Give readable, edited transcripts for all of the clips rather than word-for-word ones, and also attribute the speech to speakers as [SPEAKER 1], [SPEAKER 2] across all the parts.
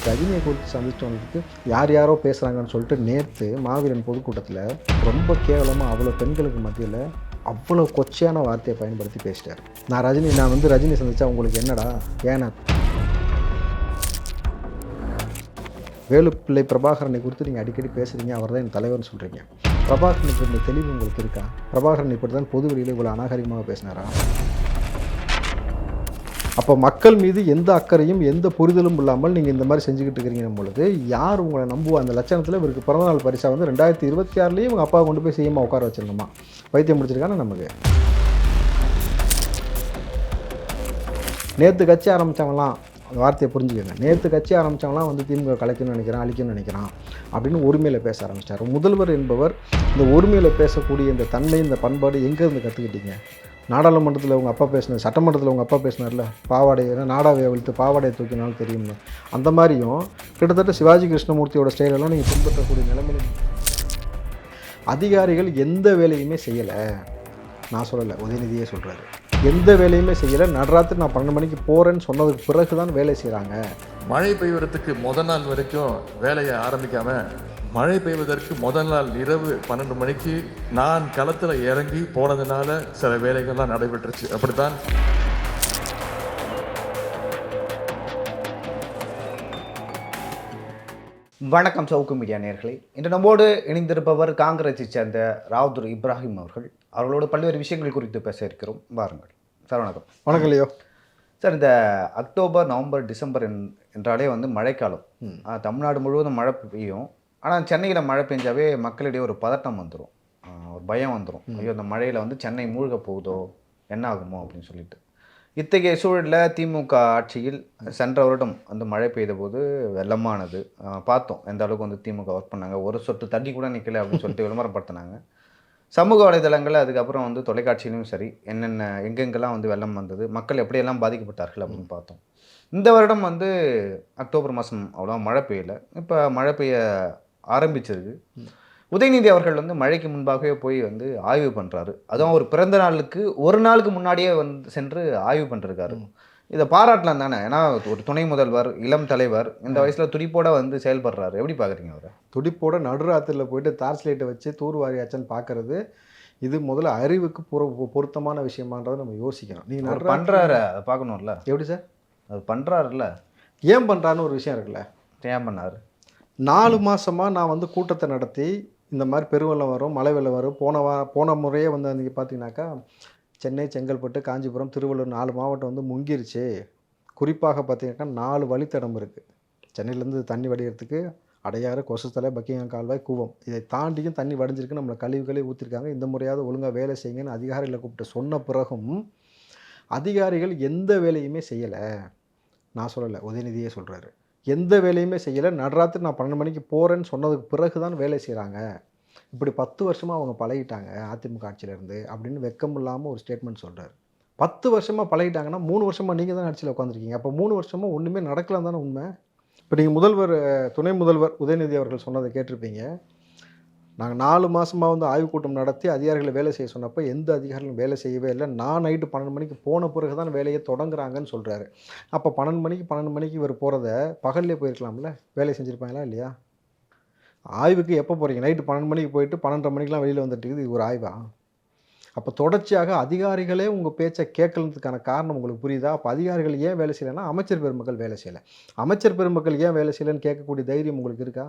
[SPEAKER 1] ரஜினியை குறித்து சந்திச்சு வந்ததுக்கு யார் யாரோ பேசுகிறாங்கன்னு சொல்லிட்டு நேற்று மாவீரன் பொதுக்கூட்டத்தில் ரொம்ப கேவலமாக அவ்வளோ பெண்களுக்கு மத்தியில் அவ்வளோ கொச்சையான வார்த்தையை பயன்படுத்தி பேசிட்டார். நான் வந்து ரஜினி சந்திச்சா உங்களுக்கு என்னடா ஏன்னா வேலுப்பிள்ளை பிரபாகரனை குறித்து நீங்கள் அடிக்கடி பேசுகிறீங்க, அவர் தான் என் தலைவர்னு சொல்கிறீங்க. பிரபாகரனுக்கு இந்த தெளிவு உங்களுக்கு இருக்கா? பிரபாகரன் இப்படி தான் பொது வெளியில் இவ்வளோ அநாகரிகமாக பேசினாரா? அப்போ மக்கள் மீது எந்த அக்கறையும் எந்த புரிதலும் இல்லாமல் நீங்கள் இந்த மாதிரி செஞ்சுக்கிட்டு இருக்கிறீங்க பொழுது யார் உங்களை நம்புவா? அந்த லட்சணத்தில் இவருக்கு பிறந்தநாள் பரிசா வந்து 2026 இவங்க அப்பா கொண்டு போய் செய்யமா உட்கார வச்சிருந்தோமா? வைத்தியம் முடிச்சிருக்கானே நமக்கு. நேற்று கட்சி ஆரம்பித்தவங்களாம் அந்த வார்த்தையை புரிஞ்சுக்கங்க. நேற்று கட்சி ஆரம்பித்தவங்களாம் வந்து திமுக கலைக்கணும்னு நினைக்கிறான், அழிக்கணும்னு நினைக்கிறான் அப்படின்னு ஒருமையில் பேச ஆரம்பிச்சிட்டார். முதல்வர் என்பவர் இந்த ஒருமையில் பேசக்கூடிய இந்த தன்மை, இந்த பண்பாடு எங்கேருந்து கற்றுக்கிட்டீங்க? நாடாளுமன்றத்தில் உங்கள் அப்பா பேசினார், சட்டமன்றத்தில் உங்கள் அப்பா பேசினார்ல, பாவாடையை நாடாவை அவிழ்த்து பாவாடையை தூக்கினாலும் தெரியும்னு. அந்த மாதிரியும் கிட்டத்தட்ட சிவாஜி கிருஷ்ணமூர்த்தியோட ஸ்டைலெல்லாம் நீங்கள் பின்பற்றக்கூடிய நிலைமையில் அதிகாரிகள் எந்த வேலையுமே செய்யலை. நான் சொல்லலை, உதயநிதியே சொல்கிறாரு. எந்த வேலையுமே செய்யலை. நடராத்திரி நான் 12 மணிக்கு போகிறேன்னு சொன்னதுக்கு பிறகு தான் வேலை செய்கிறாங்க.
[SPEAKER 2] மழை பெய்வதற்கு முதல் நாள் வரைக்கும் வேலையை ஆரம்பிக்காமல் மழை பெய்வதற்கு முதல் நாள் இரவு 12 மணிக்கு நான் களத்தில் இறங்கி போனதுனால சில வேலைகள்லாம் நடைபெற்றுச்சு. அப்படித்தான்
[SPEAKER 3] வணக்கம் சவுக்கு மீடியா நேயர்களே. இன்று நம்மோடு இணைந்திருப்பவர் காங்கிரஸை சேர்ந்த ராவுத்தர் இப்ராஹிம் அவர்களோடு பல்வேறு விஷயங்கள் குறித்து பேச இருக்கிறோம். வாருங்கள் சார். வணக்கம்.
[SPEAKER 1] வணக்கம் இல்லையோ
[SPEAKER 3] சார். இந்த அக்டோபர், நவம்பர், டிசம்பர் என்றாலே வந்து மழைக்காலம். தமிழ்நாடு முழுவதும் மழை பெய்யும். ஆனால் சென்னையில் மழை பெஞ்சாவே மக்களிடையே ஒரு பதட்டம் வந்துடும், ஒரு பயம் வந்துடும். ஐயோ, அந்த மழையில் வந்து சென்னை மூழ்க போகுதோ, என்ன ஆகுமோ அப்படின்னு சொல்லிட்டு. இத்தகைய சூழலில் திமுக ஆட்சியில் சென்ற வருடம் வந்து மழை பெய்த போது வெள்ளமானது பார்த்தோம். எந்த அளவுக்கு வந்து திமுக ஒர்க் பண்ணாங்க. ஒரு சொட்டு தண்ணி கூட நிற்கலை அப்படின்னு சொல்லிட்டு விளம்பரப்படுத்தினாங்க. சமூக வலைதளங்கள், அதுக்கப்புறம் வந்து தொலைக்காட்சியிலும் சரி, எங்கெங்கெல்லாம் வந்து வெள்ளம் வந்தது, மக்கள் எப்படியெல்லாம் பாதிக்கப்பட்டார்கள் அப்படின்னு பார்த்தோம். இந்த வருடம் வந்து அக்டோபர் மாதம் அவ்வளோ மழை பெய்யலை. இப்போ மழை பெய்ய ஆரம்பிச்சிருக்கு. உதயநிதி அவர்கள் வந்து மழைக்கு முன்பாகவே போய் வந்து ஆய்வு பண்ணுறாரு. அதுவும் ஒரு பிறந்த நாளுக்கு ஒரு நாளுக்கு முன்னாடியே வந்து சென்று ஆய்வு பண்ணிருக்காரு. இதை பாராட்டலாம் தானே? ஏன்னா ஒரு துணை முதல்வர், இளம் தலைவர், இந்த வயசில் துடிப்போட வந்து செயல்படுறாரு. எப்படி பார்க்குறீங்க அவரை?
[SPEAKER 1] துடிப்போட நடுராத்திரியில் போயிட்டு டார்ச் லைட்டை வச்சு தூர்வாரியாச்சன்னு பார்க்கறது, இது முதல்ல அறிவுக்கு பொருத்தமான விஷயமான்றதை நம்ம யோசிக்கணும். நீங்கள்
[SPEAKER 3] பண்ணுறாரு, அதை பார்க்கணும்ல.
[SPEAKER 1] எப்படி சார்
[SPEAKER 3] அது பண்ணுறாருல்ல?
[SPEAKER 1] ஏன் பண்ணுறான்னு ஒரு விஷயம் இருக்குல்ல.
[SPEAKER 3] ஏன் பண்ணார்?
[SPEAKER 1] 4 மாதமாக நான் வந்து கூட்டத்தை நடத்தி இந்த மாதிரி பெருவெள்ளம் வரும், மழை வெள்ளம் வரும். போன முறையே வந்து அன்றைக்கி பார்த்தீங்கன்னாக்கா சென்னை, செங்கல்பட்டு, காஞ்சிபுரம், திருவள்ளூர் 4 மாவட்டம் வந்து முங்கிருச்சு. குறிப்பாக பார்த்தீங்கன்னாக்கா 4 வழித்தடம் இருக்குது. சென்னையிலேருந்து தண்ணி வடிகிறதுக்கு அடையாறு, கொசுத்தலை, பக்கிங்ஹாம் கால்வாய், கூவம். இதை தாண்டியும் தண்ணி வடிஞ்சிருக்கு. நம்மளை கழிவு ஊற்றிருக்காங்க. இந்த முறையாவது ஒழுங்காக வேலை செய்யுங்கன்னு அதிகாரிகளை கூப்பிட்டு சொன்ன பிறகும் அதிகாரிகள் எந்த வேலையுமே செய்யலை. நான் சொல்லலை, உதயநிதியே சொல்கிறாரு. எந்த வேலையுமே செய்யலை. நடராத்திரி நான் 12 மணிக்கு போகிறேன்னு சொன்னதுக்கு பிறகு தான் வேலை செய்கிறாங்க. இப்படி 10 வருஷமாக அவங்க பழகிட்டாங்க அதிமுக ஆட்சியிலேருந்து அப்படின்னு வெக்கம் இல்லாமல் ஒரு ஸ்டேட்மெண்ட் சொல்கிறார். 10 வருஷமாக பழகிட்டாங்கன்னா 3 வருஷமாக நீங்கள் தான் ஆட்சியில் உட்காந்துருக்கீங்க. அப்போ 3 வருஷமாக ஒன்றுமே நடக்கலாம் தானே உண்மை. இப்போ நீங்கள் துணை முதல்வர் உதயநிதி அவர்கள் சொன்னதை கேட்டிருப்பீங்க. நாங்கள் 4 மாதமாக வந்து ஆய்வுக் கூட்டம் நடத்தி அதிகாரிகளை வேலை செய்ய சொன்னப்போ எந்த அதிகாரிகளும் வேலை செய்யவே இல்லை. நான் நைட்டு 12 மணிக்கு போன பிறகு தான் வேலையை தொடங்குறாங்கன்னு சொல்கிறாரு. அப்போ 12 மணிக்கு இவர் போகிறத பகல்லே போயிருக்கலாம்ல, வேலை செஞ்சுருப்பாங்களா இல்லையா? ஆய்வுக்கு எப்போ போகிறீங்க? நைட்டு 12 மணிக்கு போயிட்டு 12:30 மணிக்கெலாம் வெளியில் வந்துட்டு இது ஒரு ஆய்வா? அப்போ தொடர்ச்சியாக அதிகாரிகளே உங்கள் பேச்சை கேட்கலதுக்கான காரணம் உங்களுக்கு புரியுதா? அப்போ அதிகாரிகள் ஏன் வேலை செய்யலைன்னா அமைச்சர் பெருமக்கள் வேலை செய்யலை. அமைச்சர் பெருமக்கள் ஏன் வேலை செய்யலைன்னு கேட்கக்கூடிய தைரியம் உங்களுக்கு இருக்கா?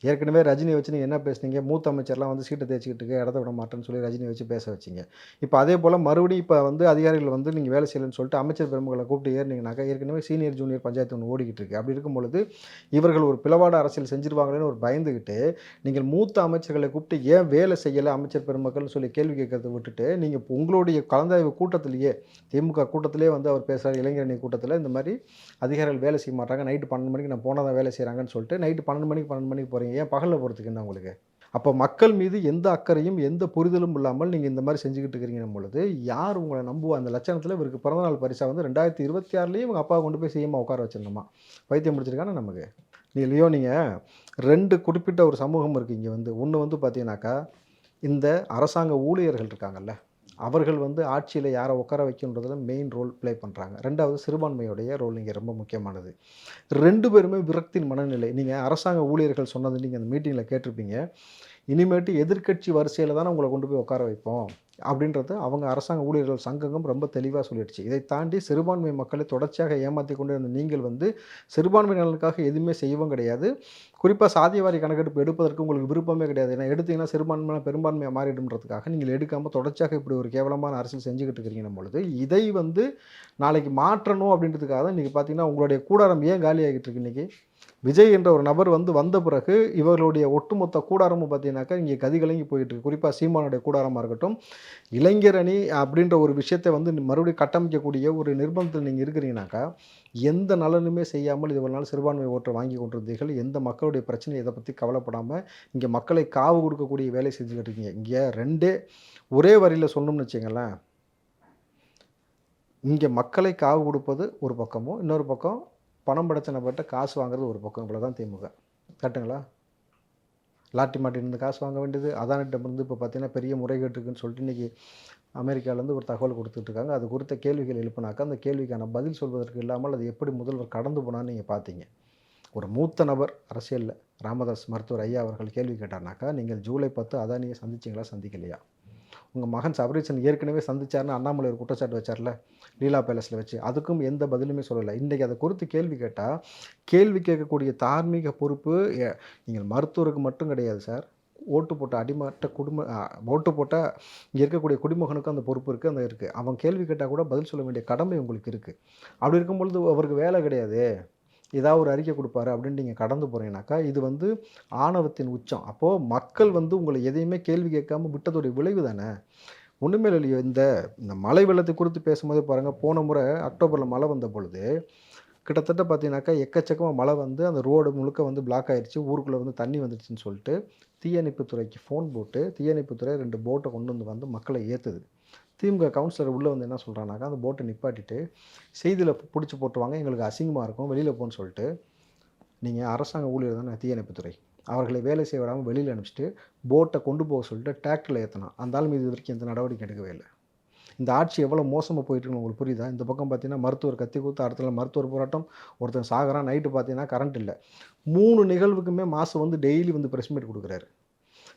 [SPEAKER 1] ஏற்கனவே ரஜினியை வச்சு நீங்கள் என்ன பேசுனீங்க? மூத்த அமைச்சர்லாம் வந்து சீட்டை தேய்ச்சிக்கிட்டு இடத்த விட மாட்டேன்னு சொல்லி ரஜினியை வச்சு பேச வச்சிங்க. இப்போ அதே போல் மறுபடியும் இப்போ வந்து அதிகாரிகள் வந்து நீங்கள் வேலை செய்யலைன்னு சொல்லிட்டு அமைச்சர் பெருமக்களை கூப்பிட்டு ஏறினீங்கனாக்கா ஏற்கனவே சீனியர் ஜூனியர் பஞ்சாயத்து ஒன்று ஓடிக்கிட்டு இருக்குது. அப்படி இருக்கும் பொழுது இவர்கள் ஒரு பிளவாட அரசியல் செஞ்சிருவாங்களேன்னு ஒரு பயந்துக்கிட்டு நீங்கள் மூத்த அமைச்சர்களை கூப்பிட்டு ஏன் வேலை செய்யலை அமைச்சர் பெருமக்கள்னு சொல்லி கேள்வி கேட்கறதை விட்டுட்டு நீங்கள் உங்களுடைய கலந்தாய்வு கூட்டத்திலேயே, திமுக கூட்டத்திலே வந்து அவர் பேசுகிறார், இளைஞரணி கூட்டத்தில் இந்த மாதிரி அதிகாரிகள் வேலை செய்ய மாட்டாங்க, நைட்டு 12 மணிக்கு நான் போனால் தான் வேலை செய்கிறாங்கன்னு சொல்லிட்டு நைட்டு 12 மணிக்கு போகிறீங்க. ஏன் பகலில் போகிறதுக்கு என்ன உங்களுக்கு? அப்போ மக்கள் மீது எந்த அக்கறையும் எந்த புரிதலும் இல்லாமல் நீங்கள் இந்த மாதிரி செஞ்சுக்கிட்டு இருக்கிறீங்க பொழுது யார் உங்களை நம்புவா? அந்த லட்சணத்தில் இவருக்கு பிறந்தநாள் பரிசா வந்து 2026 இவங்க அப்பா கொண்டு போய் செய்யமா உட்கார வச்சிருந்தோமா? வைத்தியம் முடிச்சிருக்கானே நமக்கு. நீங்கள் 2 குறிப்பிட்ட ஒரு சமூகம் இருக்குது இங்கே வந்து. ஒன்று வந்து பார்த்தீங்கன்னாக்கா இந்த அரசாங்க ஊழியர்கள் இருக்காங்கல்ல, அவர்கள் வந்து ஆட்சியில் யாரை உட்கார வைக்கின்றதுல மெயின் ரோல் ப்ளே பண்ணுறாங்க. 2வது சிறுபான்மையுடைய ரோல் இங்கே ரொம்ப முக்கியமானது. 2 பேருமே விரக்தியின் மனநிலை. நீங்கள் அரசாங்க ஊழியர்கள் சொன்னது நீங்கள் அந்த மீட்டிங்கில் கேட்டிருப்பீங்க. இனிமேட்டு எதிர்க்கட்சி வரிசையில் தானே உங்களை கொண்டு போய் உட்கார வைப்போம் அப்படின்றது அவங்க அரசாங்க ஊழியர்கள் சங்கங்கள் ரொம்ப தெளிவாக சொல்லிடுச்சு. இதை தாண்டி சிறுபான்மை மக்களை தொடர்ச்சியாக ஏமாற்றி கொண்டு இருந்த நீங்கள் வந்து சிறுபான்மை நலனுக்காக எதுவுமே செய்யவும் கிடையாது. குறிப்பாக சாதியவாரி கணக்கெடுப்பு எடுப்பதற்கு உங்களுக்கு விருப்பமே கிடையாது. ஏன்னா எடுத்தீங்கன்னா சிறுபான்மையான பெரும்பான்மையாக மாறிடும்ன்றதுக்காக நீங்கள் எடுக்காமல் தொடர்ச்சியாக இப்படி ஒரு கேவலமான அரசியல் செஞ்சுக்கிட்டு இருக்கிறீங்க பொழுது இதை வந்து நாளைக்கு மாற்றணும் அப்படின்றதுக்காக தான் இன்றைக்கி பார்த்தீங்கன்னா உங்களுடைய கூடாரம் ஏன் காலியாகிட்டு இருக்கு இன்றைக்கி. விஜய் என்ற ஒரு நபர் வந்து வந்த பிறகு இவர்களுடைய ஒட்டுமொத்த கூடாரமும் பார்த்தீங்கன்னாக்கா இங்கே கதிகலங்கி போயிட்டு இருக்கு. குறிப்பாக சீமானுடைய கூடாரமாக இருக்கட்டும், இளைஞர் அணி அப்படின்ற ஒரு விஷயத்தை வந்து மறுபடியும் கட்டமைக்கக்கூடிய ஒரு நிர்பந்தத்தில் நீங்கள் இருக்கிறீங்கனாக்கா எந்த நலனுமே செய்யாமல் இவ்வளவு நாள் சிறுபான்மை ஓட்டை வாங்கி கொண்டிருந்தீர்கள். எந்த மக்களுடைய பிரச்சனை இதை பற்றி கவலைப்படாமல் இங்கே மக்களை காவு கொடுக்கக்கூடிய வேலை செஞ்சுக்கிட்டு இருக்கீங்க. இங்கே ரெண்டே ஒரே வரியில் சொல்லணும்னு வச்சுங்களேன், இங்கே மக்களை காவு கொடுப்பது ஒரு பக்கமும், இன்னொரு பக்கம் பணம் படைச்ச நபர்கிட்ட காசு வாங்குறது ஒரு பக்கம். இவ்வளோ தான் திமுக. கரெக்டுங்களா? லாட்டி மாட்டிலிருந்து காசு வாங்க வேண்டியது, அதானிட்ட வந்து இப்போ பார்த்தீங்கன்னா பெரிய முறைகேடு இருக்குன்னு சொல்லிட்டு இன்றைக்கி அமெரிக்காவிலேருந்து ஒரு தகவல் கொடுத்துட்ருக்காங்க. அது குறித்த கேள்விகள் எழுப்பினாக்கா அந்த கேள்விக்கான பதில் சொல்வதற்கு இல்லாமல் அது எப்படி முதல்வர் கடந்து போனான்னு நீங்கள் பார்த்தீங்க. ஒரு மூத்த நபர் அரசியலில் ராமதாஸ் மருத்துவர் ஐயா அவர்கள் கேள்வி கேட்டார்னாக்கா, நீங்கள் ஜூலை 10 அதானியை சந்திச்சிங்களா சந்திக்கலையா? உங்கள் மகன் சபரீசன் ஏற்கனவே சந்திச்சார்னு அண்ணாமலை ஒரு குற்றச்சாட்டு வச்சார்ல லீலா பேலஸில் வச்சு, அதுக்கும் எந்த பதிலுமே சொல்லலை. இன்றைக்கி அதை குறித்து கேள்வி கேட்டால் கேள்வி கேட்கக்கூடிய தார்மீக பொறுப்பு நீங்கள் மருத்துவருக்கு மட்டும் கிடையாது சார். ஓட்டு போட்ட அடிமட்ட ஓட்டு போட்டால் இங்கே இருக்கக்கூடிய குடிமகனுக்கும் அந்த பொறுப்பு இருக்குது, அந்த இருக்குது. அவன் கேள்வி கேட்டால் கூட பதில் சொல்ல வேண்டிய கடமை உங்களுக்கு இருக்குது. அப்படி இருக்கும் பொழுது அவருக்கு வேலை கிடையாது, ஏதாவது ஒரு அறிக்கை கொடுப்பாரு அப்படின்னு நீங்கள் கடந்து போகிறீங்கனாக்கா இது வந்து ஆணவத்தின் உச்சம். அப்போது மக்கள் வந்து உங்களை எதையுமே கேள்வி கேட்காம விட்டதோடைய விளைவு தானே. ஒன்றுமே இல்லையோ. இந்த மழை வெள்ளத்தை குறித்து பேசும்போது பாருங்கள், போன முறை அக்டோபரில் மழை வந்த பொழுது கிட்டத்தட்ட பார்த்தீங்கன்னாக்கா எக்கச்சக்கமாக மழை வந்து அந்த ரோடு முழுக்க வந்து பிளாக் ஆகிடுச்சு, ஊருக்குள்ளே வந்து தண்ணி வந்துடுச்சுன்னு சொல்லிட்டு தீயணைப்புத்துறைக்கு ஃபோன் போட்டு தீயணைப்புத்துறை 2 போட்டை கொண்டு வந்து மக்களை ஏற்றுது. திமுக கவுன்சிலர் உள்ளே வந்து என்ன சொல்கிறானாக்கா, அந்த போட்டை நிப்பாட்டிட்டு செய்தியில் பிடிச்சி போட்டுவாங்க, எங்களுக்கு அசிங்கமாக இருக்கும், வெளியில் போன்னு சொல்லிட்டு. நீங்கள் அரசாங்க ஊழியர் தானே தீயணைப்புத்துறை, அவர்களை வேலை செய்ய விடாமல் வெளியில் அனுப்பிச்சிட்டு போட்டை கொண்டு போக சொல்லிட்டு டிராக்டரில் ஏற்றினான். அந்த ஆள் மீது இது வரைக்கும் எந்த நடவடிக்கை எடுக்கவே இல்லை. இந்த ஆட்சி எவ்வளோ மோசமாக போயிட்டுருக்குன்னு உங்களுக்கு புரியுதா? இந்த பக்கம் பார்த்தீங்கன்னா மருத்துவர் கத்தி கூத்து, அடுத்த மருத்துவர் போராட்டம், ஒருத்தன் சாகிறான், நைட்டு பார்த்தீங்கன்னா கரண்ட் இல்லை. 3 நிகழ்வுக்குமே மாசு வந்து டெய்லி வந்து ப்ரெஸ் மீட் கொடுக்குறாரு.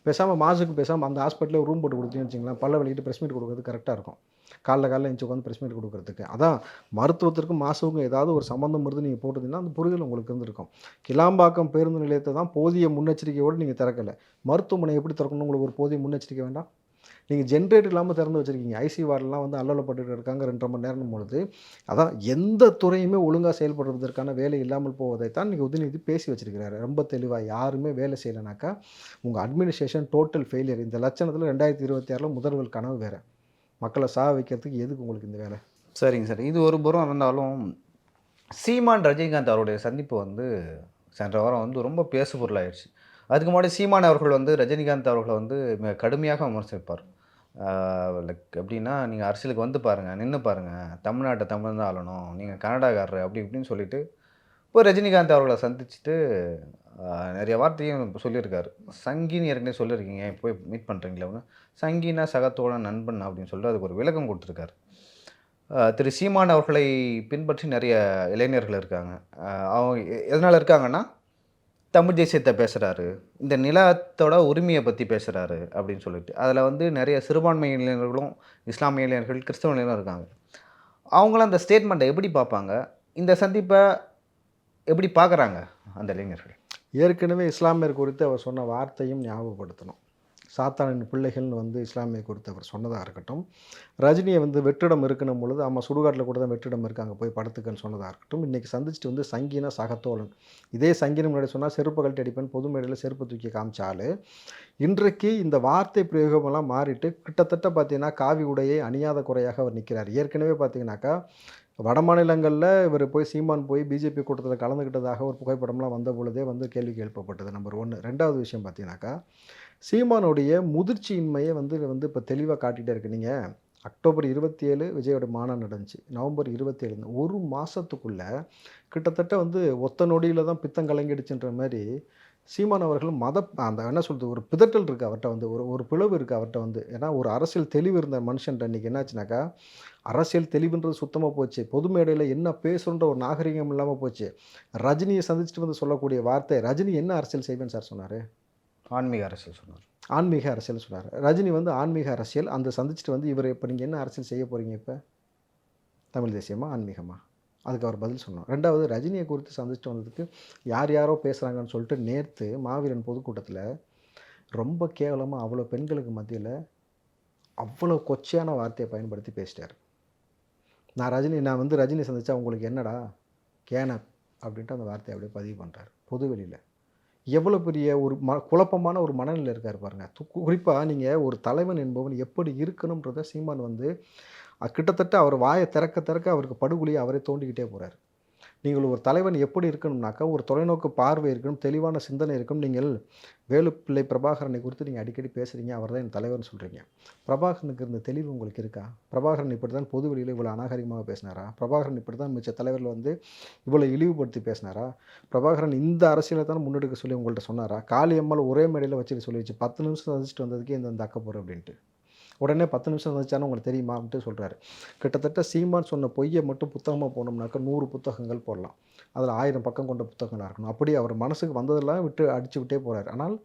[SPEAKER 1] பேசாமல் மாசுக்கு பேசாமல் அந்த ஹாஸ்பிட்டலில் ரூம் போட்டு கொடுத்தீங்கன்னு வச்சிங்களேன், பல்ல வலிக்கிட்டு ப்ரெஸ் மீட் கொடுக்குறது கரெக்டாக இருக்கும். காலைல எழுந்துச்சி உட்காந்து ப்ரெஸ் மீட் கொடுக்குறதுக்கு. அதான் மருத்துவத்திற்கும் மாசுக்கும் ஏதாவது ஒரு சம்மந்தம் இருந்து நீங்கள் போட்டதுன்னா அந்த புரிதல் உங்களுக்கு இருந்திருக்கும். கிளாம்பாக்கம் பேருந்து நிலையத்தை தான் போதிய முன்னெச்சரிக்கையோடு நீங்கள் திறக்கலை. மருத்துவமனை எப்படி திறக்கணும் உங்களுக்கு ஒரு போதிய முன்னெச்சரிக்கை வேண்டாம்? நீங்கள் ஜென்ரேட்டர் இல்லாமல் திறந்து வச்சுருக்கீங்க. ஐசி வார்டெலாம் வந்து அல்லலப்பட்டு இருக்காங்க 2.5 மணி நேரம் பொழுது. அதான் எந்த துறையுமே ஒழுங்காக செயல்படுவதற்கான வேலை இல்லாமல் போவதைத்தான் நீங்கள் உதயநிதி பேசி வச்சிருக்கிறாரு ரொம்ப தெளிவாக. யாருமே வேலை செய்யலைனாக்கா உங்கள் அட்மினிஸ்ட்ரேஷன் டோட்டல் ஃபெயிலியர். இந்த லட்சணத்தில் 2026 முதல்வர் கனவு வேறு. மக்களை சாக வைக்கிறதுக்கு எதுக்கு உங்களுக்கு இந்த வேலை?
[SPEAKER 3] சரிங்க சார். இது ஒரு புறம் இருந்தாலும் சீமான் ரஜினிகாந்த் அவருடைய சந்திப்பு வந்து சென்ற வாரம் வந்து ரொம்ப பேசு பொருளாயிடுச்சு. அதுக்கு முன்னாடி சீமான் அவர்கள் வந்து ரஜினிகாந்த் அவர்களை வந்து மிக கடுமையாக விமர்சிப்பார். லைக் எப்படின்னா, நீங்கள் அரசியலுக்கு வந்து பாருங்கள், நின்று பாருங்கள், தமிழ்நாட்டை தமிழ் தான் ஆளணும், நீங்கள் கன்னடாக்காரர் அப்படி இப்படின்னு சொல்லிட்டு இப்போ ரஜினிகாந்த் அவர்களை சந்திச்சுட்டு நிறைய வார்த்தையும் சொல்லியிருக்காரு. சங்கின்னு ஏற்கனவே சொல்லியிருக்கீங்க, போய் மீட் பண்ணுறீங்களா அப்படின்னு. சங்கினா சகத்தோட நண்பன் அப்படின்னு சொல்லிட்டு அதுக்கு ஒரு விளக்கம் கொடுத்துருக்காரு. திரு சீமான் அவர்களை பின்பற்றி நிறைய இளைஞர்கள் இருக்காங்க. அவங்க எதனால் இருக்காங்கன்னா, தமிழ் தேசியத்தை பேசுகிறாரு, இந்த நிலத்தோட உரிமையை பற்றி பேசுகிறாரு அப்படின்னு சொல்லிட்டு. அதில் வந்து நிறைய சிறுபான்மை இளைஞர்களும், இஸ்லாமிய இளைஞர்கள், கிறிஸ்தவ இளைஞர்களும் இருக்காங்க. அவங்களும் அந்த ஸ்டேட்மெண்ட்டை எப்படி பார்ப்பாங்க, இந்த சந்திப்பை எப்படி பார்க்குறாங்க அந்த இளைஞர்கள்?
[SPEAKER 1] ஏற்கனவே இஸ்லாமியர் குறித்து அவர் சொன்ன வார்த்தையும் ஞாபகப்படுத்தணும். சாத்தானின் பிள்ளைகள்னு வந்து இஸ்லாமிய குறித்து அவர் சொன்னதாக இருக்கட்டும், ரஜினியை வந்து வெற்றிடம் இருக்கணும் பொழுது ஆமாம் சுடுகாட்டில் கூட தான் வெற்றிடம் இருக்காங்க போய் படுத்துக்கன்னு சொன்னதாக இருக்கட்டும், இன்றைக்கி சந்திச்சுட்டு வந்து சங்கினா சகத்தோழன், இதே சங்கின முன்னாடி சொன்னால் செருப்பு கழட்டி அடிப்பேன் பொது மேடையில் செருப்பு தூக்கி காமிச்சால், இன்றைக்கு இந்த வார்த்தை பிரயோகமெல்லாம் மாறிட்டு கிட்டத்தட்ட பார்த்தீங்கன்னா காவி உடையை அணியாத குறையாக அவர் நிற்கிறார். ஏற்கனவே பார்த்தீங்கன்னாக்கா வட மாநிலங்களில் இவர் போய் சீமான் போய் பிஜேபி கூட்டத்தில் கலந்துக்கிட்டதாக ஒரு புகைப்படம்லாம் வந்த பொழுதே வந்து கேள்வி எழுப்பப்பட்டது. நம்பர் 1. 2வது விஷயம் பார்த்தீங்கன்னாக்கா சீமானுடைய முதிர்ச்சியின்மையை வந்து இப்போ தெளிவாக காட்டிகிட்டே இருக்கு. நீங்கள் அக்டோபர் 27 விஜயோட மாநாடு நடந்துச்சு, நவம்பர் 27 ஒரு மாதத்துக்குள்ளே கிட்டத்தட்ட வந்து ஒத்த நொடியில் தான் பித்தம் கலங்கிடுச்சுன்ற மாதிரி சீமான் அவர்கள் அந்த என்ன சொல்றது, ஒரு பிதட்டல் இருக்குது அவர்ட்ட வந்து. ஒரு ஒரு பிளவு இருக்குது அவர்ட்ட வந்து. ஏன்னா ஒரு அரசியல் தெளிவு இருந்த மனுஷன்ட்ட இன்னைக்கு என்னாச்சுனாக்கா, அரசியல் தெளிவுன்றது சுத்தமா போச்சு. பொது மேடையில என்ன பேசணுன்ற ஒரு நாகரிகம் இல்லாம போச்சு. ரஜினிய சந்திச்சுட்டு வந்து சொல்லக்கூடிய வார்த்தை, ரஜினி என்ன அரசியல் செய்வேன்னு சார் சொன்னாரு?
[SPEAKER 3] ஆன்மீக அரசியல் சொன்னார்.
[SPEAKER 1] ஆன்மீக அரசியல் சொன்னாரு. ரஜினி வந்து ஆன்மீக அரசியல், அந்த சந்திச்சுட்டு வந்து இவரு இப்ப நீங்க என்ன அரசியல் செய்ய போறீங்க இப்ப? தமிழ் தேசியமா? ஆன்மீகமா? அதுக்கு அவர் பதில் சொன்னோம். 2வது ரஜினிய குறித்து சந்திச்சுட்டு வந்ததுக்கு யார் யாரோ பேசுறாங்கன்னு சொல்லிட்டு நேத்து மாவீரன் பொதுக்கூட்டத்தில ரொம்ப கேவலமா அவ்வளோ பெண்களுக்கு மத்தியில அவ்வளோ கொச்சையான வார்த்தைய பயன்படுத்தி பேசிட்டாரு. நான் வந்து ரஜினிய சந்திச்சா உங்களுக்கு என்னடா? கேன அப்படின்ட்டு அந்த வார்த்தைய அப்படியே பதிவு பண்றாரு. பொதுவெளியில. எவ்வளோ பெரிய ஒரு குழப்பமான ஒரு மனநிலையில இருக்காரு பாருங்க. குறிப்பா நீங்க ஒரு தலைவன் என்பவன் எப்படி இருக்கணும்ன்றத சீமான் வந்து கிட்டத்தட்ட அவர் வாய திறக்க திறக்க அவருக்கு படுகுழிய அவரே தோண்டிக்கிட்டே போறாரு. நீங்கள் ஒரு தலைவன் எப்படி இருக்கணும்னாக்கா, ஒரு தொலைநோக்கு பார்வை இருக்கணும், தெளிவான சிந்தனை இருக்கணும். நீங்கள் வேலுப்பிள்ளை பிரபாகரனை குறித்து நீங்க அடிக்கடி பேசுறீங்க. அவர் தான் என் தலைவர்னு சொல்றீங்க. பிரபாகரனுக்கு இருந்த தெளிவு உங்களுக்கு இருக்கா? பிரபாகரன் இப்படி தான் பொது வெளியில இவ்வளோ அநாகரிகமாக பேசினாரா? பிரபாகரன் இப்படி தான் மிச்ச தலைவர்கள் வந்து இவ்வளோ இழிவுபடுத்தி பேசினாரா? பிரபாகரன் இந்த அரசியலை தானே முன்னெடுக்க சொல்லி உங்கள்ட்ட சொன்னாரா? காளியம்மாள் ஒரே மேடையில் வச்சுட்டு சொல்லிடுச்சு, 10 நிமிஷம் சந்திச்சுட்டு வந்ததுக்கே இந்த அக்கப்போர் அப்படின்ட்டு. உடனே 10 நிமிஷம் வந்துச்சானு உங்களுக்கு தெரியுமா அப்படின்ட்டு சொல்கிறாரு. கிட்டத்தட்ட சீமான் சொன்ன பொய்யை மட்டும் புத்தகமாக போனோம்னாக்கா 100 புத்தகங்கள் போடலாம். அதில் 1000 பக்கம் கொண்ட புத்தகங்களாக இருக்கணும். அப்படி அவர் மனசுக்கு வந்ததெல்லாம் அடிச்சு விட்டே போகிறார். ஆனால்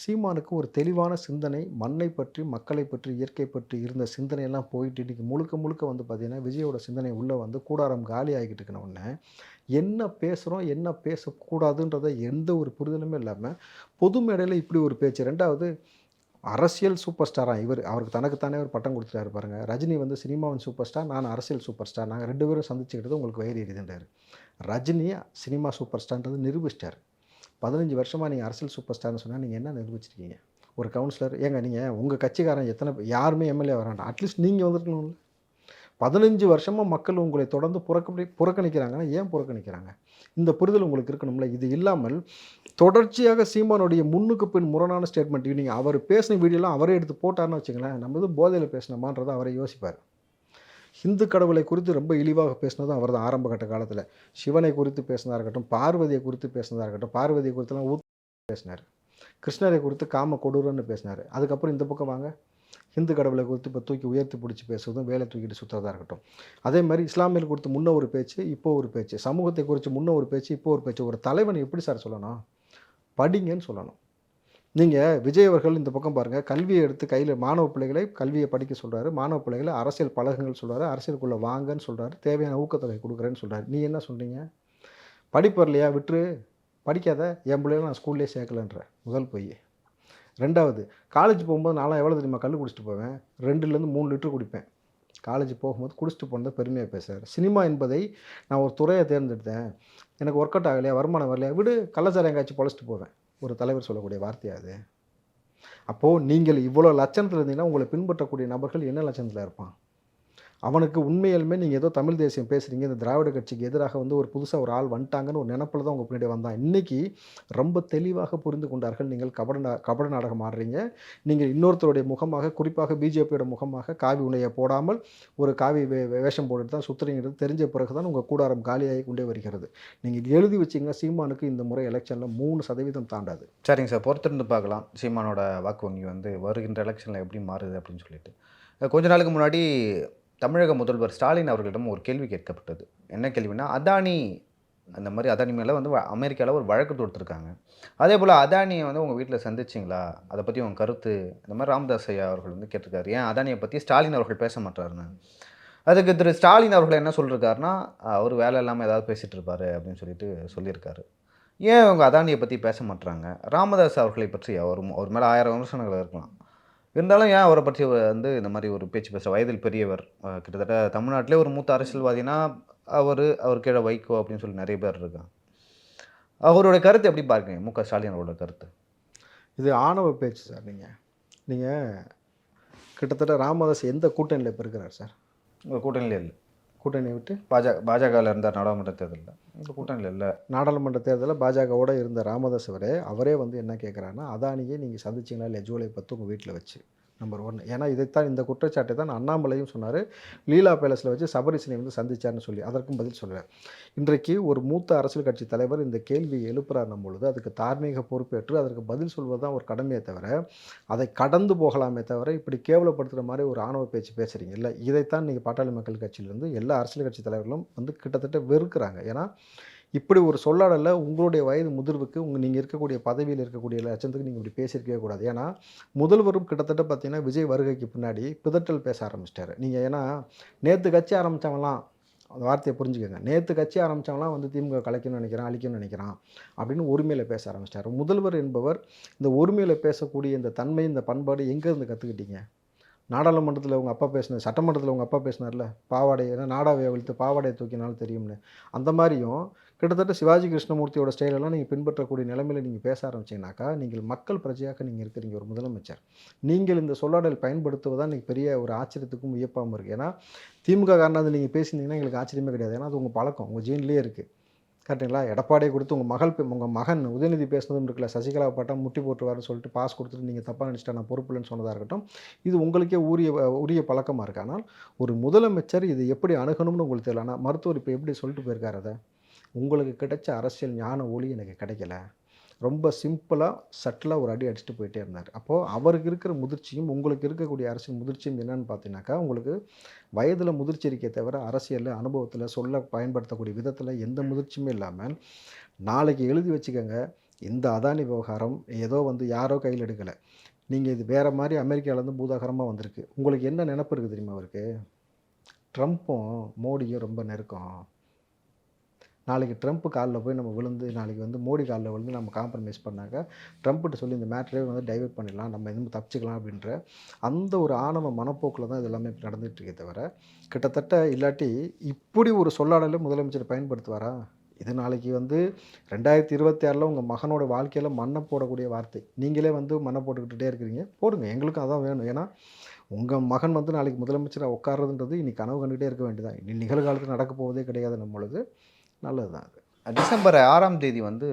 [SPEAKER 1] சீமானுக்கு ஒரு தெளிவான சிந்தனை, மண்ணை பற்றி, மக்களை பற்றி, இயற்கை பற்றி இருந்த சிந்தனையெல்லாம் போயிட்டு இன்றைக்கி முழுக்க முழுக்க வந்து பார்த்திங்கன்னா விஜயோட சிந்தனை உள்ளே வந்து கூடாரம் காலி ஆகிக்கிட்டு இருக்கிற உடனே என்ன பேசுகிறோம், என்ன பேசக்கூடாதுன்றத எந்த ஒரு புரிதலுமே இல்லாமல் பொது மேடையில் இப்படி ஒரு பேச்சு. 2வது அரசியல் சூப்பர் ஸ்டாரா இவர். அவருக்கு தனக்குத்தானே ஒரு பட்டம் கொடுத்துட்டாரு பாருங்க. ரஜினி வந்து சினிமாவின் சூப்பர் ஸ்டார், நான் அரசியல் சூப்பர் ஸ்டார். நாங்கள் 2 பேரும் சந்திச்சுக்கிட்டது உங்களுக்கு வயிறு எரியுதுன்றாரு. ரஜினி சினிமா சூப்பர் ஸ்டார்ன்றது நிரூபிச்சிட்டார். 15 வருஷமாக நீங்கள் அரசியல் சூப்பர் ஸ்டார்னு சொன்னால் நீங்கள் என்ன நிரூபிச்சிருக்கீங்க? ஒரு கவுன்சிலர் ஏங்க நீங்கள் உங்கள் கட்சிக்காரன் எத்தனை யாருமே எம்எல்ஏ வராண்டா, அட்லீஸ்ட் நீங்கள் வந்துருக்கணும்ல. 15 வருஷமாக மக்கள் உங்களை தொடர்ந்து புறக்கணிக்கிறாங்கன்னா ஏன் புறக்கணிக்கிறாங்க? இந்த புரிதல் உங்களுக்கு இருக்கணும்ல. இது இல்லாமல் தொடர்ச்சியாக சீமானுடைய முன்னுக்கு பின் முரணான ஸ்டேட்மெண்ட். நீங்கள் அவர் பேசின வீடியோலாம் அவரே எடுத்து போட்டார்னு வச்சுங்களேன், நம்ம எதுவும் போதையில் பேசினோமான்றதை அவரை யோசிப்பார். ஹிந்து கடவுளை குறித்து ரொம்ப இழிவாக பேசினதும் அவர் தான் ஆரம்ப கட்ட காலத்தில். சிவனை குறித்து பேசினதாக இருக்கட்டும், பார்வதியை குறித்து பேசினதாக இருக்கட்டும், பார்வதியை குறித்துலாம் பேசினார். கிருஷ்ணரை குறித்து காம கொடூரன்னு பேசினார். அதுக்கப்புறம் இந்த பக்கம் வாங்க, ஹிந்து கடவுளை குறித்து இப்போ தூக்கி உயர்த்தி பிடிச்சி பேசுவதும் வேலை தூக்கிட்டு சுற்றுறதா இருக்கட்டும். அதே மாதிரி இஸ்லாமியர் குறித்து முன்ன ஒரு பேச்சு, இப்போ ஒரு பேச்சு. சமூகத்தை குறித்து முன்ன ஒரு பேச்சு, இப்போ ஒரு பேச்சு. ஒரு தலைவன் எப்படி சார் சொல்லணும்? படிங்கன்னு சொல்லணும். நீங்கள் விஜய் அவர்கள் இந்த பக்கம் பாருங்கள், கல்வியை எடுத்து கையில் மாணவ பிள்ளைகளை கல்வியை படிக்க சொல்கிறாரு, மாணவ பிள்ளைகளை அரசியல் பழகுங்கள் சொல்கிறாரு, அரசியலுக்குள்ளே வாங்கன்னு சொல்கிறாரு, தேவையான ஊக்கத்தொகை கொடுக்குறேன்னு சொல்கிறாரு. நீ என்ன சொல்கிறீங்க? படிப்பு வரலையா விட்டுரு, படிக்காத, என் பிள்ளைகளை நான் ஸ்கூல்லேயே சேர்க்கலன்ற முதல் பொய். 2வது, காலேஜ் போகும்போது நான்லாம் எவ்வளோ தெரியுமா கல் குடிச்சிட்டு போவேன்? 2லேருந்து 3 லிட்டர் குடிப்பேன். காலேஜ் போகும்போது குடிச்சிட்டு போனதை பெருமையாக பேசுகிறார். சினிமா என்பதை நான் ஒரு துறையை தேர்ந்தெடுத்தேன், எனக்கு ஒர்க் அவுட் ஆகலையா, வருமானம் வரலையா, விடு, கள்ளச்சாரம் எங்காச்சும் பொழைச்சிட்டு போவேன். ஒரு தலைவர் சொல்லக்கூடிய வார்த்தையா அது? அப்போது நீங்கள் இவ்வளோ லட்சணத்தில் இருந்தீங்கன்னா உங்களை பின்பற்றக்கூடிய நபர்கள் என்ன லட்சணத்தில் இருப்பான்? அவனுக்கு உண்மையிலுமே நீங்கள் ஏதோ தமிழ் தேசியம் பேசுகிறீங்க, இந்த திராவிட கட்சிக்கு எதிராக வந்து ஒரு புதுசாக ஒரு ஆள் வந்துட்டாங்கன்னு ஒரு நினப்பில் தான் உங்கள் பின்னாடி வந்தான். இன்றைக்கி ரொம்ப தெளிவாக புரிந்து கொண்டார்கள். நீங்கள் கபட நாடகம் ஆடுறீங்க. நீங்கள் இன்னொருத்தருடைய முகமாக, குறிப்பாக பிஜேபியோட முகமாக காவி உணையை போடாமல் ஒரு காவி வேஷம் போட்டுட்டு தான் சுற்றுறீங்கிறது தெரிஞ்ச பிறகு தான் உங்கள் கூடாரம் காலியாகி கொண்டே வருகிறது. நீங்கள் எழுதி வச்சிங்க, சீமானுக்கு இந்த முறை எலெக்ஷனில் 3% தாண்டாது.
[SPEAKER 3] சரிங்க சார், பொறுத்திருந்து பார்க்கலாம் சீமானோட வாக்கு வங்கி வந்து வருகின்ற எலெக்ஷனில் எப்படி மாறுது அப்படின்னு சொல்லிட்டு. கொஞ்ச நாளுக்கு முன்னாடி தமிழக முதல்வர் ஸ்டாலின் அவர்களிடம் ஒரு கேள்வி கேட்கப்பட்டது. என்ன கேள்வினா, அதானி அந்த மாதிரி அதானி மேலே வந்து அமெரிக்காவில் ஒரு வழக்கு தொடுத்துருக்காங்க. அதே போல் அதானியை வந்து உங்கள் வீட்டில் சந்திச்சிங்களா, அதை பற்றி உங்கள் கருத்து, இந்த மாதிரி ராமதாஸ் ஐயா அவர்கள் வந்து கேட்டிருக்காரு. ஏன் அதானியை பற்றி ஸ்டாலின் அவர்கள் பேச மாட்டாருன்னு. அதுக்கு திரு ஸ்டாலின் அவர்கள் என்ன சொல்லியிருக்காருன்னா, அவர் வேலை இல்லாமல் ஏதாவது பேசிகிட்டு இருப்பார் அப்படின்னு சொல்லியிருக்காரு. ஏன் அவங்க அதானியை பற்றி பேச மாட்டுறாங்க? ராமதாஸ் அவர்களை பற்றி அவர் மேலே 1000 விமர்சனங்கள் இருக்கலாம். இருந்தாலும் ஏன் அவரை பற்றி வந்து இந்த மாதிரி ஒரு பேச்சு பேசுகிற, வயதில் பெரியவர், கிட்டத்தட்ட தமிழ்நாட்டிலே ஒரு மூத்த அரசியல்வாதினா அவர் கீழே வைகோ அப்படின்னு சொல்லி நிறைய பேர் இருக்காங்க. அவருடைய கருத்து எப்படி பார்க்குறீங்க, மு க ஸ்டாலின் அவரோட கருத்து?
[SPEAKER 1] இது ஆணவ பேச்சு சார். நீங்கள் கிட்டத்தட்ட ராமதாஸ் எந்த கூட்டணியில் இப்போ இருக்கிறார் சார்?
[SPEAKER 3] உங்கள் கூட்டணியில் இல்லை.
[SPEAKER 1] கூட்டணியை விட்டு
[SPEAKER 3] பாஜகவில் இருந்தார் நாடாளுமன்ற தேர்தலில். இப்போ கூட்டணியில் இல்லை.
[SPEAKER 1] நாடாளுமன்ற தேர்தலில் பாஜகவோடு இருந்த ராமதாஸ் அவரே வந்து என்ன கேட்குறாருன்னா, அதானியை நீங்கள் சந்திச்சிங்களா இல்லையா ஜூலை 10 உங்கள் வீட்டில் வச்சு? நம்பர் 1. ஏன்னா இதைத்தான் இந்த குற்றச்சாட்டை தான் அண்ணாமலையும் சொன்னார், லீலா பேலஸில் வச்சு சபரீசனை வந்து சந்திச்சார்னு சொல்லி அதற்கும் பதில் சொல்லுவேன். இன்றைக்கு ஒரு மூத்த அரசியல் கட்சி தலைவர் இந்த கேள்வியை எழுப்புறாருன்னும் பொழுது அதுக்கு தார்மீக பொறுப்பேற்று அதற்கு பதில் சொல்வது தான் ஒரு கடமையை தவிர, அதை கடந்து போகலாமே தவிர இப்படி கேவலப்படுத்துகிற மாதிரி ஒரு ஆணவ பேச்சு பேசுகிறீங்க இல்லை. இதைத்தான் நீங்கள் பாட்டாளி மக்கள் கட்சியிலேருந்து எல்லா அரசியல் கட்சி தலைவர்களும் வந்து கிட்டத்தட்ட வெறுக்கிறாங்க. ஏன்னா இப்படி ஒரு சொல்லாடல உங்களுடைய வயது முதிர்வுக்கு நீங்கள் இருக்கக்கூடிய பதவியில் இருக்கக்கூடிய லட்சத்துக்கு நீங்கள் இப்படி பேசியிருக்கவே கூடாது. ஏன்னா முதல்வரும் கிட்டத்தட்ட பார்த்தீங்கன்னா விஜய் வருகைக்கு பின்னாடி பிதற்றல் பேச ஆரம்பிச்சிட்டாரு. நீங்கள் ஏன்னா நேற்று கட்சி ஆரம்பித்தவங்களாம் அந்த வார்த்தையை புரிஞ்சுக்கோங்க. நேற்று கட்சி ஆரம்பித்தவங்களாம் வந்து திமுக கலைக்கணும்னு நினைக்கிறான், அழிக்கணும்னு நினைக்கிறான் அப்படின்னு உரிமையில் பேச ஆரம்பிச்சிட்டாரு. முதல்வர் என்பவர் இந்த உரிமையில் பேசக்கூடிய இந்த தன்மை, இந்த பண்பாடு எங்கேருந்து கற்றுக்கிட்டீங்க? நாடாளுமன்றத்தில் உங்கள் அப்பா பேசினது, சட்டமன்றத்தில் உங்கள் அப்பா பேசினார்ல, பாவாடை ஏன்னா நாடாவை அவிழ்த்து பாவாடையை தூக்கினாலும் தெரியும்னு. அந்த மாதிரியும் கிட்டத்தட்ட சிவாஜி கிருஷ்ணமூர்த்தியோட ஸ்டைலெல்லாம் நீங்கள் பின்பற்றக்கூடிய நிலைமையில் நீங்கள் பேச ஆரம்பிச்சிங்கனாக்கா, நீங்கள் மக்கள் பிரஜையாக நீங்கள் இருக்கிறீங்க ஒரு முதலமைச்சர். நீங்கள் இந்த சொல்லாடல் பயன்படுத்துவதான் இன்றைக்கி பெரிய ஒரு ஆச்சரியத்துக்கும் வியப்பாகவும் இருக்குது. ஏன்னா திமுக காரணம் நீங்கள் பேசியிருந்தீங்கன்னா எங்களுக்கு ஆச்சரியமே கிடையாது. ஏன்னா அது உங்கள் பழக்கம், உங்கள் ஜீன்லேயே இருக்குது. கரெக்டுங்களா? எடப்பாடியை கொடுத்து உங்கள் மகன் உதயநிதி பேசுனதும் இருக்குல்ல, சசிகலா பாட்டா முட்டி போட்டுருவாருன்னு சொல்லிட்டு பாஸ் கொடுத்துட்டு நீங்கள் தப்பாக நினச்சிட்டா நான் பொறுப்பு இல்லைன்னு சொன்னதாக இருக்கட்டும், இது உங்களுக்கே உரிய பழக்கமாக இருக்குது. ஆனால் ஒரு முதலமைச்சர் இது எப்படி அணுகணும்னு உங்களுக்கு தெரியல. ஆனால் மருத்துவர் இப்போ எப்படி சொல்லிட்டு போயிருக்காரு, அதை உங்களுக்கு கிடைச்ச அரசியல் ஞான ஒளி எனக்கு கிடைக்கல, ரொம்ப சிம்பிளாக சட்டிலாக ஒரு அடி அடிச்சுட்டு போயிட்டே இருந்தார். அப்போது அவருக்கு இருக்கிற முதிர்ச்சியும் உங்களுக்கு இருக்கக்கூடிய அரசியல் முதிர்ச்சியும் என்னென்னு பார்த்தீங்கன்னாக்கா, உங்களுக்கு வயதில் முதிர்ச்சி இருக்கே தவிர அரசியலில் அனுபவத்தில் சொல்ல பயன்படுத்தக்கூடிய விதத்தில் எந்த முதிர்ச்சியுமே இல்லாமல், நாளைக்கு எழுதி வச்சுக்கோங்க, இந்த அதானி விவகாரம் ஏதோ வந்து யாரோ கையில் எடுக்கலை, நீங்கள் இது வேறு மாதிரி அமெரிக்காவிலேருந்து பூதாகரமாக வந்திருக்கு. உங்களுக்கு என்ன நினப்பு இருக்குது தெரியுமா? அவருக்கு ட்ரம்ப்பும் மோடியும் ரொம்ப நெருக்கம். நாளைக்கு ட்ரம்ப் காலில் போய் நம்ம விழுந்து, நாளைக்கு வந்து மோடி காலில் விழுந்து நம்ம காம்ப்ரமைஸ் பண்ணாக்க, ட்ரம்ப்கிட்ட சொல்லி இந்த மேட்டரே வந்து டைவர்ட் பண்ணிடலாம், நம்ம எதுவும் தப்பிச்சுக்கலாம் அப்படின்ற அந்த ஒரு ஆணவ மனப்போக்கில் தான் இது எல்லாமே நடந்துகிட்ருக்கே தவிர, கிட்டத்தட்ட இல்லாட்டி இப்படி ஒரு சொல்லாடலே முதலமைச்சர் பயன்படுத்துவாரா? இது நாளைக்கு வந்து 2026 உங்கள் மகனோட வாழ்க்கையில் மண்ணை போடக்கூடிய வார்த்தை. நீங்களே வந்து மண்ணை போட்டுக்கிட்டே இருக்கிறீங்க, போடுங்க, எங்களுக்கும் அதான் வேணும். ஏன்னா உங்கள் மகன் வந்து நாளைக்கு முதலமைச்சராக உட்கார்றதுன்றது இனி கனவு கண்டுகிட்டே இருக்க வேண்டியதான். இனி நிகழ்காலத்தில் நடக்க போவதே கிடையாது. நம்மளது நல்லது தான் அது.
[SPEAKER 3] டிசம்பர் 6ஆம் தேதி வந்து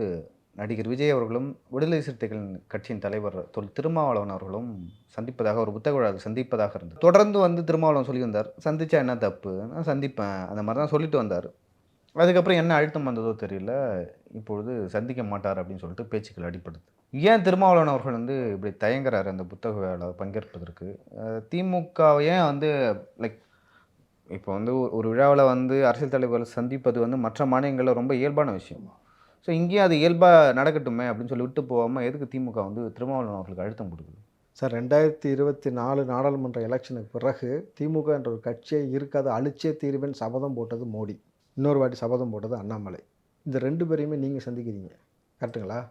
[SPEAKER 3] நடிகர் விஜய் அவர்களும் விடுதலை சிறுத்தைகள் கட்சியின் தலைவர் திருமாவளவன் அவர்களும் சந்திப்பதாக, ஒரு புத்தக விழாவில் சந்திப்பதாக இருந்தது. தொடர்ந்து வந்து திருமாவளவன் சொல்லி வந்தார், சந்திச்சா என்ன தப்பு, நான் சந்திப்பேன், அந்த மாதிரி தான் சொல்லிட்டு வந்தார். அதுக்கப்புறம் என்ன அழுத்தம் வந்ததோ தெரியல, இப்பொழுது சந்திக்க மாட்டார் அப்படின்னு சொல்லிட்டு பேச்சுக்கள் அடிப்படுது. ஏன் திருமாவளவன் அவர்கள் வந்து இப்படி தயங்குறாரு அந்த புத்தக விழாவில் பங்கேற்பதற்கு? திமுக ஏன் வந்து லைக் இப்போ வந்து ஒரு விழாவில் வந்து அரசியல் தலைவர்கள் சந்திப்பது வந்து மற்ற மாநிலங்களில் ரொம்ப இயல்பான விஷயம். ஸோ இங்கேயும் அது இயல்பாக நடக்கட்டுமே அப்படின்னு சொல்லி விட்டு போகாமல் எதுக்கு திமுக வந்து திருமாவளவன் அவர்களுக்கு அழுத்தம் கொடுக்குது?
[SPEAKER 1] சார், 2024 நாடாளுமன்ற எலெக்ஷனுக்கு பிறகு திமுக என்ற ஒரு கட்சியை இருக்காது, அழிச்சே தீர்வேன் சபதம் போட்டது மோடி, இன்னொரு வாட்டி சபதம் போட்டது அண்ணாமலை. இந்த 2 பேரையுமே நீங்கள் சந்திக்கிறீங்க, கரெக்டுங்களா?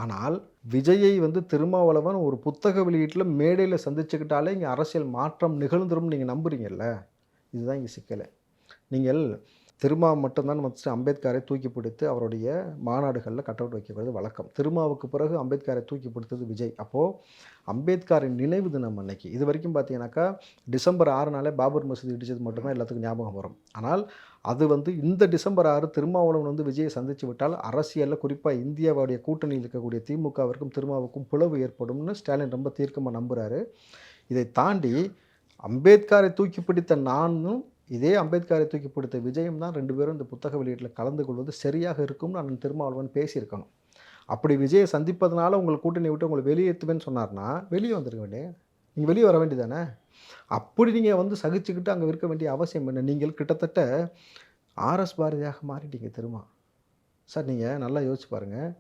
[SPEAKER 1] ஆனால் விஜயை வந்து திருமாவளவன் ஒரு புத்தக வெளியீட்டில் மேடையில் சந்திச்சுக்கிட்டாலே இங்கே அரசியல் மாற்றம் நிகழ்ந்துரும் நீங்கள் நம்புறீங்கல்ல? இதுதான் இங்கே சிக்கலை. நீங்கள் திருமா மட்டும்தான் ஃபஸ்ட்டு அம்பேத்கரை தூக்கி பிடித்து அவருடைய மாநாடுகளில் கட் அவுட் வைக்கப்படுறது வழக்கம். திருமாவுக்கு பிறகு அம்பேத்கரை தூக்கி பிடித்தது விஜய். அப்போது அம்பேத்கரின் நினைவு தினம் அன்னைக்கு இது வரைக்கும் பார்த்தீங்கன்னாக்கா டிசம்பர் 6 பாபர் மசூதி இடித்தது மட்டும்தான் எல்லாத்துக்கும் ஞாபகம் வரும். ஆனால் அது வந்து இந்த டிசம்பர் 6 திருமாவளவன் வந்து விஜயை சந்தித்து விட்டால் அரசியலில் குறிப்பாக இந்தியாவுடைய கூட்டணியில் இருக்கக்கூடிய திமுகவிற்கும் திருமாவுக்கும் பிளவு ஏற்படும்னு ஸ்டாலின் ரொம்ப தீர்க்கமாக நம்புகிறாரு. இதை தாண்டி அம்பேத்கரை தூக்கி பிடித்த நானும் இதே அம்பேத்கரை தூக்கி பிடித்த விஜயம் தான் 2 பேரும் இந்த புத்தக வெளியீட்டில் கலந்து கொள்வது சரியாக இருக்கும்னு அண்ணன் திருமாவளவன் பேசியிருக்கணும். அப்படி விஜயை சந்திப்பதனால உங்கள் கூட்டணி விட்டு உங்களை வெளியேற்றுவேன்னு சொன்னார்னா வெளியே வந்துருக்க வேண்டிய, நீங்கள் வெளியே வர வேண்டியதானே? அப்படி நீங்கள் வந்து சகிச்சுக்கிட்டு அங்கே இருக்க வேண்டிய அவசியம் என்ன? நீங்கள் கிட்டத்தட்ட ஆர்எஸ் பாரதியாக மாறிட்டீங்க திருமா. சார், நீங்கள் நல்லா யோசிச்சு பாருங்கள்.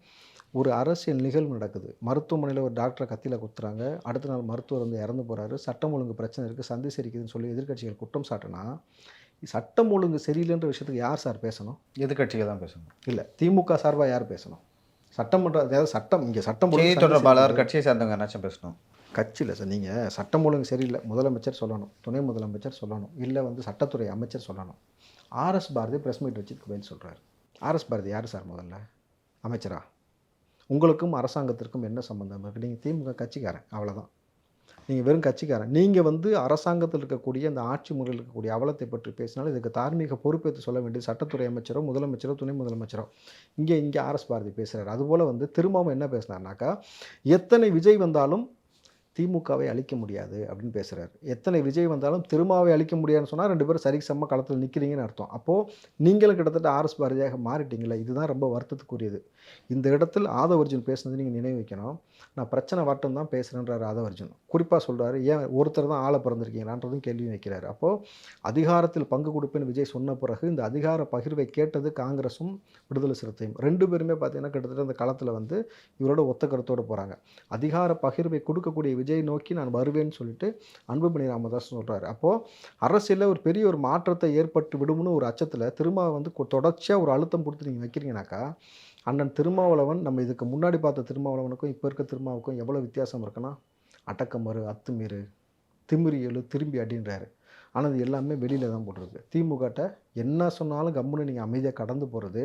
[SPEAKER 1] ஒரு அரசியல் நிகழ்வு நடக்குது, மருத்துவமனையில் ஒரு டாக்டரை கத்தியில் குத்துறாங்க, அடுத்த நாள் மருத்துவர் வந்து இறந்து போகிறாரு, சட்டம் ஒழுங்கு பிரச்சனை இருக்குது, சந்தி சரிக்குதுன்னு சொல்லி எதிர்க்கட்சிகள் குற்றம் சாட்டினா சட்டம் ஒழுங்கு சரியில்லைன்ற விஷயத்துக்கு யார் சார் பேசணும்?
[SPEAKER 3] எதிர்க்கட்சிகள் தான் பேசணும்.
[SPEAKER 1] இல்லை, திமுக சார்பாக யார் பேசணும்? சட்டமன்ற அதாவது சட்டம் இங்கே சட்டம் ஒழுங்கு
[SPEAKER 3] தொடர்பாளர் கட்சியை சேர்ந்தவங்க என்னாச்சும் பேசணும்.
[SPEAKER 1] கட்சியில் சார் நீங்கள் சட்டம் ஒழுங்கு சரியில்லை, முதலமைச்சர் சொல்லணும், துணை முதலமைச்சர் சொல்லணும், இல்லை வந்து சட்டத்துறை அமைச்சர் சொல்லணும். ஆர்எஸ் பாரதி ப்ரெஸ் மீட் வச்சுருக்கு பதில் சொல்கிறார். ஆர்எஸ் பாரதி யார் சார் முதல்ல? அமைச்சரா? உங்களுக்கும் அரசாங்கத்திற்கும் என்ன சம்மந்தம் இருக்குது? நீங்கள் திமுக கட்சிக்காரன், அவ்வளோதான். நீங்கள் வெறும் கட்சிக்காரன். நீங்கள் வந்து அரசாங்கத்தில் இருக்கக்கூடிய அந்த ஆட்சி முறையில் இருக்கக்கூடிய அவலத்தை பற்றி பேசினாலும் இதுக்கு தார்மீக பொறுப்பேற்று சொல்ல வேண்டியது சட்டத்துறை அமைச்சரோ முதலமைச்சரோ துணை முதலமைச்சரோ. இங்கே ஆர்எஸ் பாரதி பேசுகிறார். அதுபோல் வந்து திரும்பவும் என்ன பேசினார்னாக்கா, எத்தனை விஜய் வந்தாலும் திமுகவை அழிக்க முடியாது அப்படின்னு பேசுகிறாரு. எத்தனை விஜய் வந்தாலும் திருமாவை அழிக்க முடியாதுன்னு சொன்னால் 2 பேரும் சரிசம களத்தில் நிற்கிறீங்கன்னு அர்த்தம். அப்போது நீங்களும் கிட்டத்தட்ட ஆர்எஸ் பாரதியாக மாறிட்டீங்களே, இதுதான் ரொம்ப வருத்தத்துக்குரியது. இந்த இடத்தில் ஆதவ அர்ஜுன் பேசுனது நீங்கள் நினைவு வைக்கணும். நான் பிரச்சனை வரட்டும் தான் பேசுகிறேன்றார் ஆதவ அர்ஜுன். குறிப்பாக சொல்கிறாரு, ஏன் ஒருத்தர் தான் ஆள பிறந்திருக்கீங்களான்றதும் கேள்வி வைக்கிறார். அப்போது அதிகாரத்தில் பங்கு கொடுப்பேன்னு விஜய் சொன்ன பிறகு இந்த அதிகார பகிர்வை கேட்டது காங்கிரஸும் விடுதலை சிறுத்தையும் 2 பேருமே பார்த்தீங்கன்னா கிட்டத்தட்ட அந்த களத்தில் வந்து இவரோட ஒத்த கருத்தோடு போகிறாங்க. அதிகார பகிர்வை கொடுக்கக்கூடிய விஜய் நோக்கி நான் வருவேன்னு சொல்லிட்டு அன்புமணி ராமதாஸ் சொல்கிறாரு. அப்போது அரசியலில் ஒரு பெரிய ஒரு மாற்றத்தை ஏற்பட்டு விடும்னு ஒரு அச்சத்தில் திரும்ப வந்து தொடர்ச்சியாக ஒரு அழுத்தம் கொடுத்து நீங்கள் வைக்கிறீங்கனாக்கா, அண்ணன் திருமாவளவன் நம்ம இதுக்கு முன்னாடி பார்த்த திருமாவளவனுக்கும் இப்போ இருக்க திருமாவுக்கும் எவ்வளோ வித்தியாசம் இருக்குன்னா, அடக்கமறு அத்துமீறு திமிரியலு திரும்பி அப்படின்றாரு. ஆனால் இது எல்லாமே வெளியில் தான் போட்டிருக்கு. திமுகட்ட என்ன சொன்னாலும் கம்முன்னு நீங்கள் அமைதியாக கடந்து போகிறது,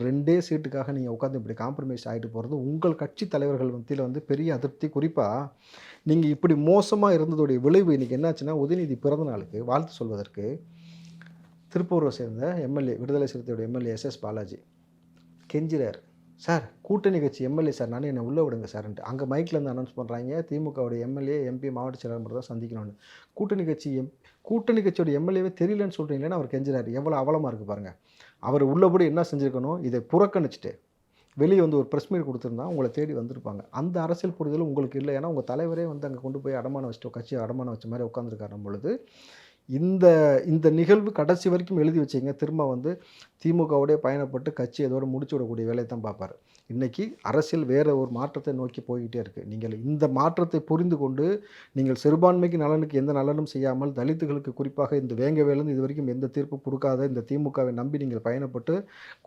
[SPEAKER 1] 2 சீட்டுக்காக நீங்கள் உட்காந்து இப்படி காம்ப்ரமைஸ் ஆகிட்டு போகிறது உங்கள் கட்சி தலைவர்கள் மத்தியில் வந்து பெரிய அதிருப்தி. குறிப்பாக நீங்கள் இப்படி மோசமாக இருந்ததுடைய விளைவு இன்றைக்கி என்னாச்சுன்னா, உதயநிதி பிறந்த நாளுக்கு வாழ்த்து சொல்வதற்கு திருப்பூரை சேர்ந்த எம்எல்ஏ விடுதலை சிறுத்தையோட எம்எல்ஏ எஸ்எஸ் பாலாஜி கெஞ்சிறார். சார் கூட்டணி கட்சி எம்எல்ஏ சார், நானே என்னை உள்ளே விடுங்க சார்ன்ட்டு. அங்கே மைக்கில் இருந்து அனௌன்ஸ் பண்ணுறாங்க, திமுகவுடைய எம்எல்ஏ எம்பி மாவட்ட செயலாளர் மட்டும் தான் சந்திக்கணும்னு. கூட்டணி கட்சியோட எம்எல்ஏவே தெரியலன்னு சொல்கிறீங்களேன்னு அவர் கெஞ்சிறாரு. எவ்வளோ அவலமாக இருக்குது பாருங்கள். அவர் உள்ளபடி என்ன செஞ்சுருக்கணும், இதை புறக்கணிச்சிட்டு வெளியே வந்து ஒரு ப்ரெஸ் மீட் கொடுத்துருந்தா உங்களை தேடி வந்திருப்பாங்க. அந்த அரசியல் புரிதலும் உங்களுக்கு இல்லை. ஏன்னா உங்கள் தலைவரே வந்து அங்கே கொண்டு போய் அடமானம் வச்சுட்டு கட்சியை அடமானம் வச்ச மாதிரி உட்காந்துருக்காரு பொழுது இந்த நிகழ்வு கடைசி வரைக்கும் எழுதி வச்சிங்க. திரும்ப வந்து திமுகவோடய பயணப்பட்டு கட்சி அதோடு முடிச்சு விடக்கூடிய வேலையை தான் பார்ப்பார். இன்றைக்கி அரசியல் வேறு ஒரு மாற்றத்தை நோக்கி போய்கிட்டே இருக்குது. நீங்கள் இந்த மாற்றத்தை புரிந்து கொண்டு நீங்கள் சிறுபான்மைக்கு நலனுக்கு எந்த நலனும் செய்யாமல் தலித்துகளுக்கு குறிப்பாக இந்த வேங்கவேலேருந்து இது வரைக்கும் எந்த தீர்ப்பு கொடுக்காத இந்த திமுகவை நம்பி நீங்கள் பயணப்பட்டு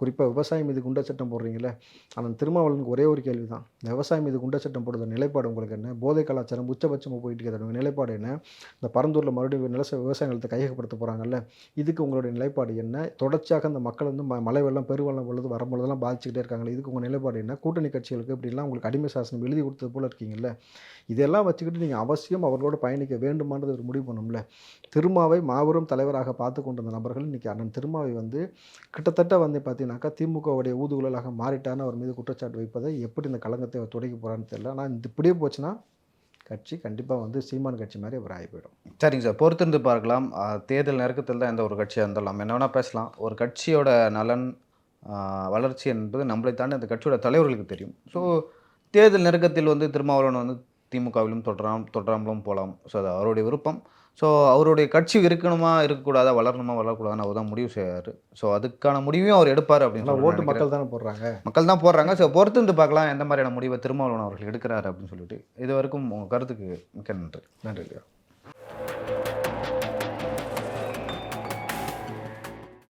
[SPEAKER 1] குறிப்பாக விவசாயம் மீது குண்ட சட்டம் போடுறீங்களே. ஆனால் திருமாவளவனுக்கு ஒரே ஒரு கேள்வி தான், விவசாயம் மீது குண்ட சட்டம் போடுற நிலைப்பாடு உங்களுக்கு என்ன? போதை கலாச்சாரம் உச்சபட்சமாக போயிட்டு இருக்கிற நிலைப்பாடு என்ன? இந்த பரந்தூரில் மறுபடியும் விவசாய நிலத்தை கையகப்படுத்த போகிறாங்கல்ல, இதுக்கு உங்களுடைய நிலைப்பாடு என்ன? தொடர்ச்சியாக அந்த மக்கள் வந்து மழை வெள்ளம் பெருவெள்ளம் பொழுது வரும்பொழுதெல்லாம் பாதிச்சுக்கிட்டே இருக்காங்களே, இதுக்கு உங்கள் நிலைப்பாடு என்ன? கூட்டணி கட்சிகளுக்கு இப்படிலாம் உங்களுக்கு அடிமை சாசனம் எழுதி கொடுத்தது போல் இருக்கீங்கல்ல, இதெல்லாம் வச்சுக்கிட்டு நீங்கள் அவசியம் அவர்களோட பயணிக்க வேண்டுமானது ஒரு முடிவு பண்ணும்ல. திருமாவை மாபெரும் தலைவராக பார்த்து கொண்டிருந்த நபர்கள் இன்றைக்கி அண்ணன் திருமாவை வந்து கிட்டத்தட்ட வந்து பார்த்தீங்கன்னாக்கா திமுகவுடைய ஊதுகுழலாக மாறிட்டான்னு அவர் மீது குற்றச்சாட்டு வைப்பதை எப்படி இந்த களங்கத்தை அவர் தொடங்கி போகிறான்னு தெரியல. ஆனால் இந்த இப்படியே போச்சுன்னா கட்சி கண்டிப்பாக வந்து சீமான் கட்சி மாதிரி அவர் ஆகி போயிடும்.
[SPEAKER 3] சரிங்க சார், பொறுத்திருந்து பார்க்கலாம். தேர்தல் நெருக்கத்தில் தான் எந்த ஒரு கட்சியாக இருந்தாலும் நம்ம என்ன வேணால் பேசலாம். ஒரு கட்சியோட நலன் வளர்ச்சி என்பது நம்மளை தாண்டி அந்த கட்சியோட தலைவர்களுக்கு தெரியும். ஸோ தேர்தல் நெருக்கத்தில் வந்து திருமாவளவன் வந்து திமுகவிலும் தொடராமலும் போகலாம். ஸோ அது அவருடைய விருப்பம். ஸோ அவருடைய கட்சி இருக்கணுமா இருக்கக்கூடாதா, வளரணுமா வளரக்கூடாதுன்னு அவர் தான் முடிவு செய்வார். ஸோ அதுக்கான முடிவையும் அவர் எடுப்பார் அப்படின்னு
[SPEAKER 1] ஓட்டு மக்கள் தானே போடுறாங்க.
[SPEAKER 3] மக்கள் தான் போடுறாங்க. ஸோ பொறுத்திருந்து பார்க்கலாம் எந்த மாதிரியான முடிவை திருமாவளவன் அவர்கள் எடுக்கிறாரு அப்படின்னு சொல்லிட்டு. இது வரைக்கும் உங்கள் கருத்துக்கு மிக்க நன்றி.
[SPEAKER 1] நன்றி.